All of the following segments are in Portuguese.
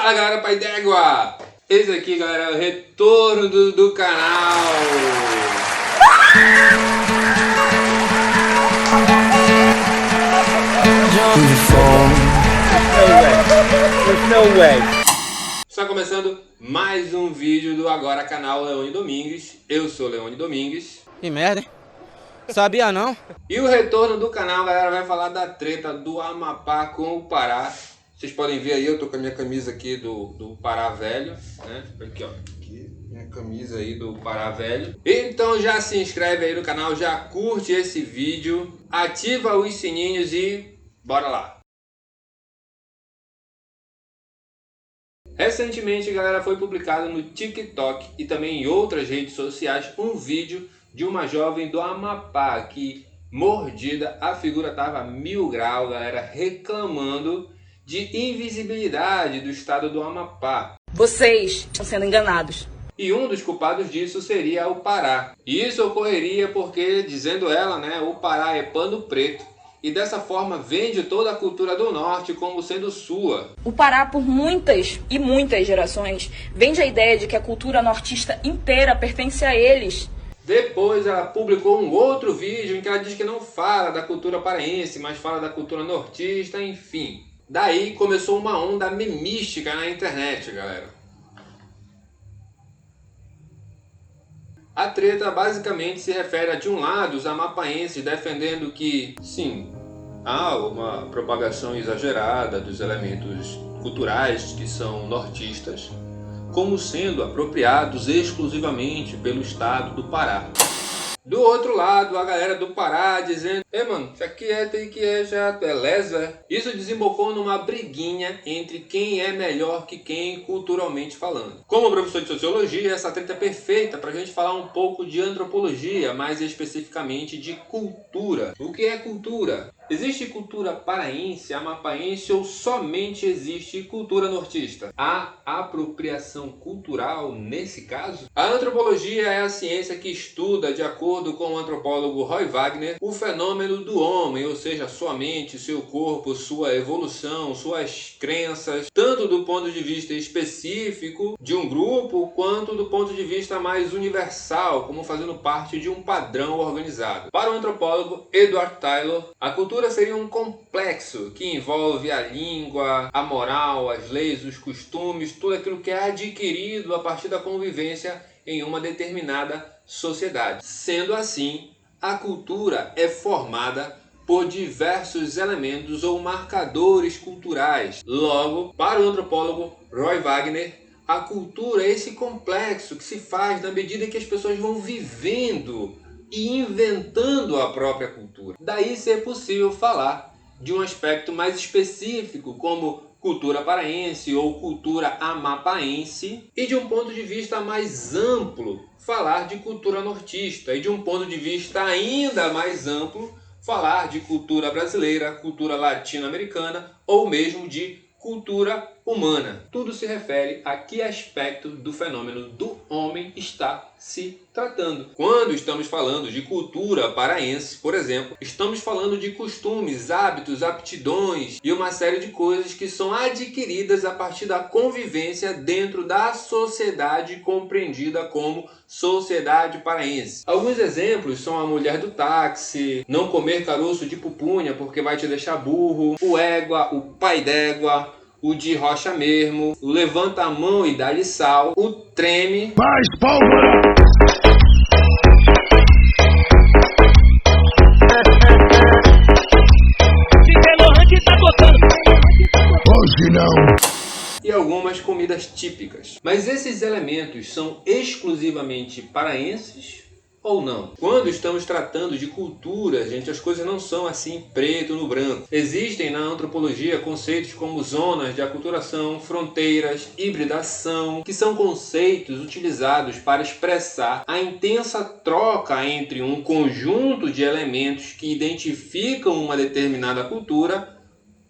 Fala galera, pai d'égua! Esse aqui, galera, é o retorno do canal. No way. Está começando mais um vídeo do agora canal Leone Domingues. Eu sou Leone Domingues. Que merda, hein? Sabia não? E o retorno do canal, galera, vai falar da treta do Amapá com o Pará. Vocês podem ver aí, eu tô com a minha camisa aqui do Pará Velho, né? Aqui, ó. Aqui, minha camisa aí do Pará Velho. Então já se inscreve aí no canal, já curte esse vídeo, ativa os sininhos e bora lá. Recentemente, galera, foi publicado no TikTok e também em outras redes sociais um vídeo de uma jovem do Amapá que, mordida, a figura tava 1000 graus, galera, reclamando de invisibilidade do estado do Amapá. Vocês estão sendo enganados. E um dos culpados disso seria o Pará. E isso ocorreria porque, dizendo ela, né, o Pará é pano preto e dessa forma vende toda a cultura do norte como sendo sua. O Pará, por muitas e muitas gerações, vende a ideia de que a cultura nortista inteira pertence a eles. Depois ela publicou um outro vídeo em que ela diz que não fala da cultura paraense, mas fala da cultura nortista, enfim. Daí começou uma onda memística na internet, galera. A treta basicamente se refere a, de um lado, os amapaenses defendendo que, sim, há uma propagação exagerada dos elementos culturais que são nortistas, como sendo apropriados exclusivamente pelo estado do Pará. Do outro lado, a galera do Pará dizendo: mano, isso aqui tem que é já, é lesa. Isso desembocou numa briguinha entre quem é melhor que quem culturalmente falando. Como professor de sociologia, essa treta é perfeita pra gente falar um pouco de antropologia, mais especificamente de cultura. O que é cultura? Existe cultura paraense, amapaense ou somente existe cultura nortista? Há apropriação cultural nesse caso? A antropologia é a ciência que estuda, de acordo com o antropólogo Roy Wagner, o fenômeno do homem, ou seja, sua mente, seu corpo, sua evolução, suas crenças, tanto do ponto de vista específico de um grupo, quanto do ponto de vista mais universal, como fazendo parte de um padrão organizado. Para o antropólogo Edward Taylor, a cultura seria um complexo que envolve a língua, a moral, as leis, os costumes, tudo aquilo que é adquirido a partir da convivência em uma determinada sociedade. Sendo assim, a cultura é formada por diversos elementos ou marcadores culturais. Logo, para o antropólogo Roy Wagner, a cultura é esse complexo que se faz na medida que as pessoas vão vivendo e inventando a própria cultura. Daí ser possível falar de um aspecto mais específico, como cultura paraense ou cultura amapaense, e de um ponto de vista mais amplo, falar de cultura nortista, e de um ponto de vista ainda mais amplo, falar de cultura brasileira, cultura latino-americana ou mesmo de cultura humana. Tudo se refere a que aspecto do fenômeno do homem está se tratando. Quando estamos falando de cultura paraense, por exemplo, estamos falando de costumes, hábitos, aptidões e uma série de coisas que são adquiridas a partir da convivência dentro da sociedade compreendida como sociedade paraense. Alguns exemplos são a mulher do táxi, não comer caroço de pupunha porque vai te deixar burro, o égua, o pai d'égua, o de rocha mesmo, o levanta a mão e dá-lhe sal, o treme. Mais pólvora! Tá tocando. Hoje não! E algumas comidas típicas. Mas esses elementos são exclusivamente paraenses ou não? Quando estamos tratando de cultura, gente, as coisas não são assim preto no branco. Existem na antropologia conceitos como zonas de aculturação, fronteiras, hibridação, que são conceitos utilizados para expressar a intensa troca entre um conjunto de elementos que identificam uma determinada cultura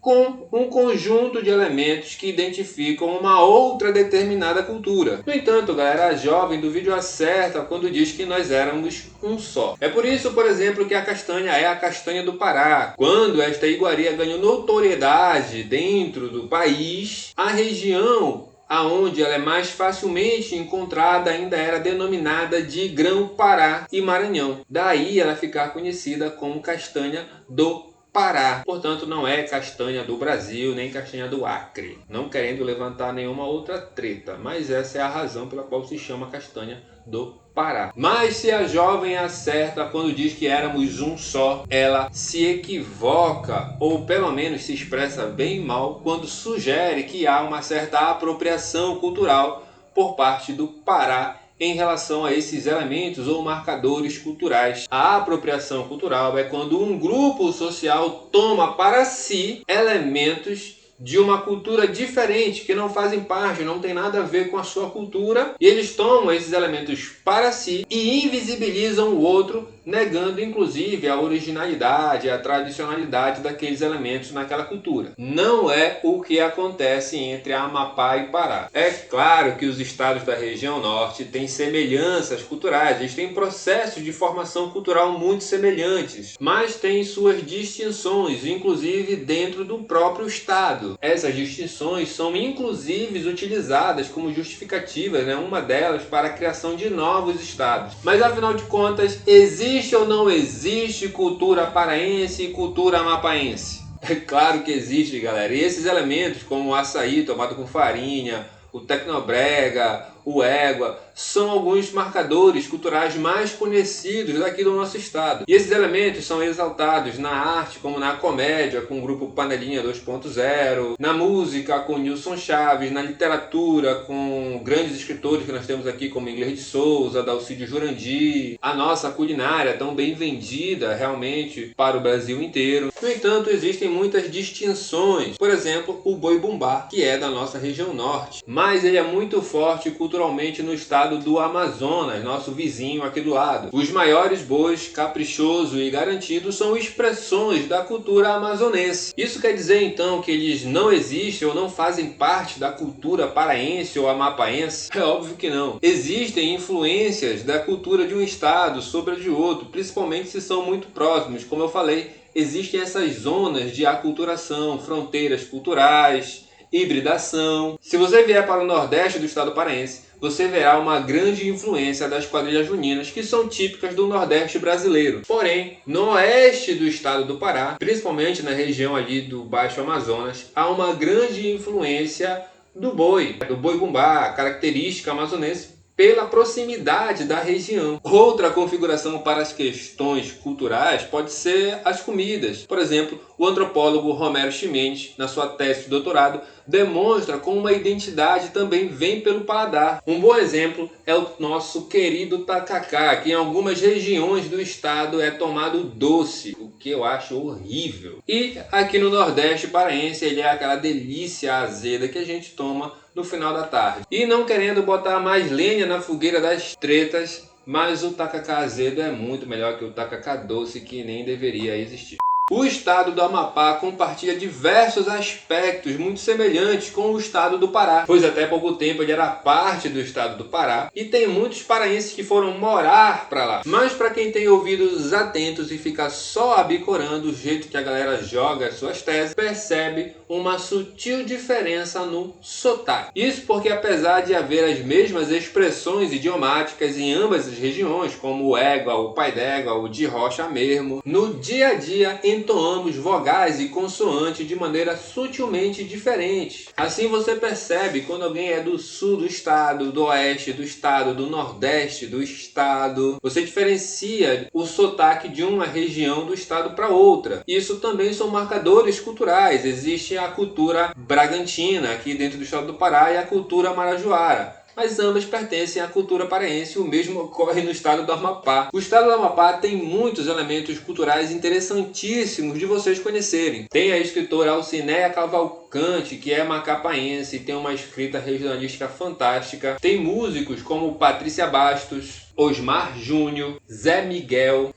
com um conjunto de elementos que identificam uma outra determinada cultura. No entanto, galera, a jovem do vídeo acerta quando diz que nós éramos um só. É por isso, por exemplo, que a castanha é a castanha do Pará. Quando esta iguaria ganhou notoriedade dentro do país, a região aonde ela é mais facilmente encontrada ainda era denominada de Grão-Pará e Maranhão. Daí ela ficar conhecida como castanha do Pará. Portanto, não é castanha do Brasil, nem castanha do Acre. Não querendo levantar nenhuma outra treta, mas essa é a razão pela qual se chama castanha do Pará. Mas se a jovem acerta quando diz que éramos um só, ela se equivoca, ou pelo menos se expressa bem mal, quando sugere que há uma certa apropriação cultural por parte do Pará em relação a esses elementos ou marcadores culturais. A apropriação cultural é quando um grupo social toma para si elementos de uma cultura diferente, que não fazem parte, não tem nada a ver com a sua cultura, e eles tomam esses elementos para si e invisibilizam o outro, negando inclusive a originalidade, a tradicionalidade daqueles elementos naquela cultura. Não é o que acontece entre Amapá e Pará. É claro que os estados da região norte têm semelhanças culturais, eles têm processos de formação cultural muito semelhantes, mas têm suas distinções, inclusive dentro do próprio estado. Essas distinções são inclusive utilizadas como justificativas, uma delas para a criação de novos estados. Mas afinal de contas, existe ou não existe cultura paraense e cultura amapaense? É claro que existe, galera. E esses elementos, como o açaí tomado com farinha, o tecnobrega, o égua, são alguns marcadores culturais mais conhecidos daqui do nosso estado. E esses elementos são exaltados na arte, como na comédia, com o grupo Panelinha 2.0, na música, com Nilson Chaves, na literatura, com grandes escritores que nós temos aqui, como Inglês de Souza, Dalcídio Jurandir, a nossa culinária, tão bem vendida realmente para o Brasil inteiro. No entanto, existem muitas distinções. Por exemplo, o boi bumbá, que é da nossa região norte, mas ele é muito forte culturalmente no estado do Amazonas, nosso vizinho aqui do lado. Os maiores bois, caprichoso e garantido, são expressões da cultura amazonense. Isso quer dizer então que eles não existem ou não fazem parte da cultura paraense ou amapaense? É óbvio que não. Existem influências da cultura de um estado sobre a de outro, principalmente se são muito próximos. Como eu falei, existem essas zonas de aculturação, fronteiras culturais, hibridação. Se você vier para o nordeste do estado paraense, você verá uma grande influência das quadrilhas juninas, que são típicas do nordeste brasileiro. Porém, no oeste do estado do Pará, principalmente na região ali do Baixo Amazonas, há uma grande influência do boi bumbá, característica amazonense, pela proximidade da região. Outra configuração para as questões culturais pode ser as comidas. Por exemplo, o antropólogo Romero Chimenez, na sua tese de doutorado, demonstra como uma identidade também vem pelo paladar. Um bom exemplo é o nosso querido tacacá, que em algumas regiões do estado é tomado doce, o que eu acho horrível. E aqui no Nordeste paraense ele é aquela delícia azeda que a gente toma no final da tarde. E não querendo botar mais lenha na fogueira das tretas, mas o tacacá azedo é muito melhor que o tacacá doce, que nem deveria existir. O estado do Amapá compartilha diversos aspectos muito semelhantes com o estado do Pará, pois até pouco tempo ele era parte do estado do Pará e tem muitos paraenses que foram morar para lá. Mas para quem tem ouvidos atentos e fica só abicorando o jeito que a galera joga as suas teses, percebe uma sutil diferença no sotaque. Isso porque apesar de haver as mesmas expressões idiomáticas em ambas as regiões, como o égua, o pai d'égua, o de rocha mesmo, no dia a dia entoamos vogais e consoantes de maneira sutilmente diferente. Assim você percebe quando alguém é do sul do estado, do oeste do estado, do nordeste do estado. Você diferencia o sotaque de uma região do estado para outra. Isso também são marcadores culturais. Existe a cultura bragantina aqui dentro do estado do Pará e a cultura marajoara, mas ambas pertencem à cultura paraense. O mesmo ocorre no estado do Amapá. O estado do Amapá tem muitos elementos culturais interessantíssimos de vocês conhecerem. Tem a escritora Alcinéia Cavalcante, Cante, que é macapaense, tem uma escrita regionalística fantástica. Tem músicos como Patrícia Bastos, Osmar Júnior, Zé Miguel,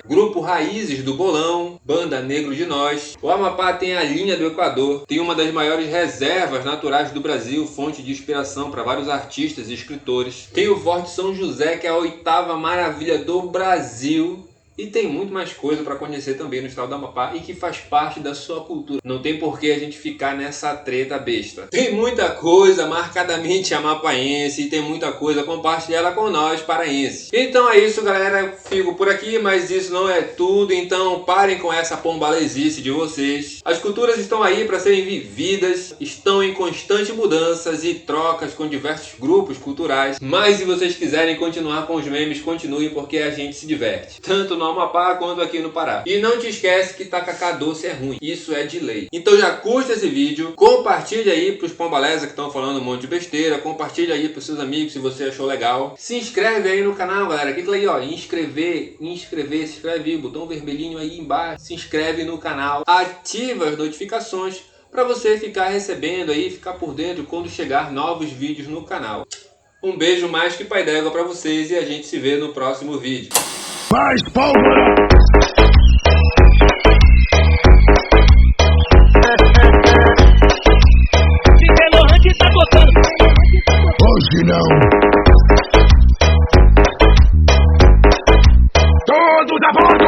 Grupo Raízes do Bolão, Banda Negro de Nós. O Amapá tem a linha do Equador, tem uma das maiores reservas naturais do Brasil, fonte de inspiração para vários artistas e escritores. Tem o Forte São José, que é a 8ª maravilha do Brasil. E tem muito mais coisa para conhecer também no estado do Amapá e que faz parte da sua cultura. Não tem por que a gente ficar nessa treta besta. Tem muita coisa marcadamente amapaense e tem muita coisa, compartilhada com nós paraenses. Então é isso, galera. Eu fico por aqui, mas isso não é tudo. Então parem com essa pombalezice de vocês. As culturas estão aí para serem vividas, estão em constante mudanças e trocas com diversos grupos culturais. Mas se vocês quiserem continuar com os memes, continuem, porque a gente se diverte. Tanto no Amapá quanto aqui no Pará. E não te esquece que tacacá doce é ruim. Isso é de lei. Então já curta esse vídeo, compartilha aí pros pombaleza que estão falando um monte de besteira, compartilha aí pros seus amigos se você achou legal. Se inscreve aí no canal, galera. Clica aí, ó, inscrever, se inscreve aí, botão vermelhinho aí embaixo. Se inscreve no canal, ativa as notificações para você ficar recebendo aí, ficar por dentro quando chegar novos vídeos no canal. Um beijo mais que pai d'égua para vocês e a gente se vê no próximo vídeo. Mais pólvora! DJ Lohan que tá tocando. Hoje não! Todos a bordo!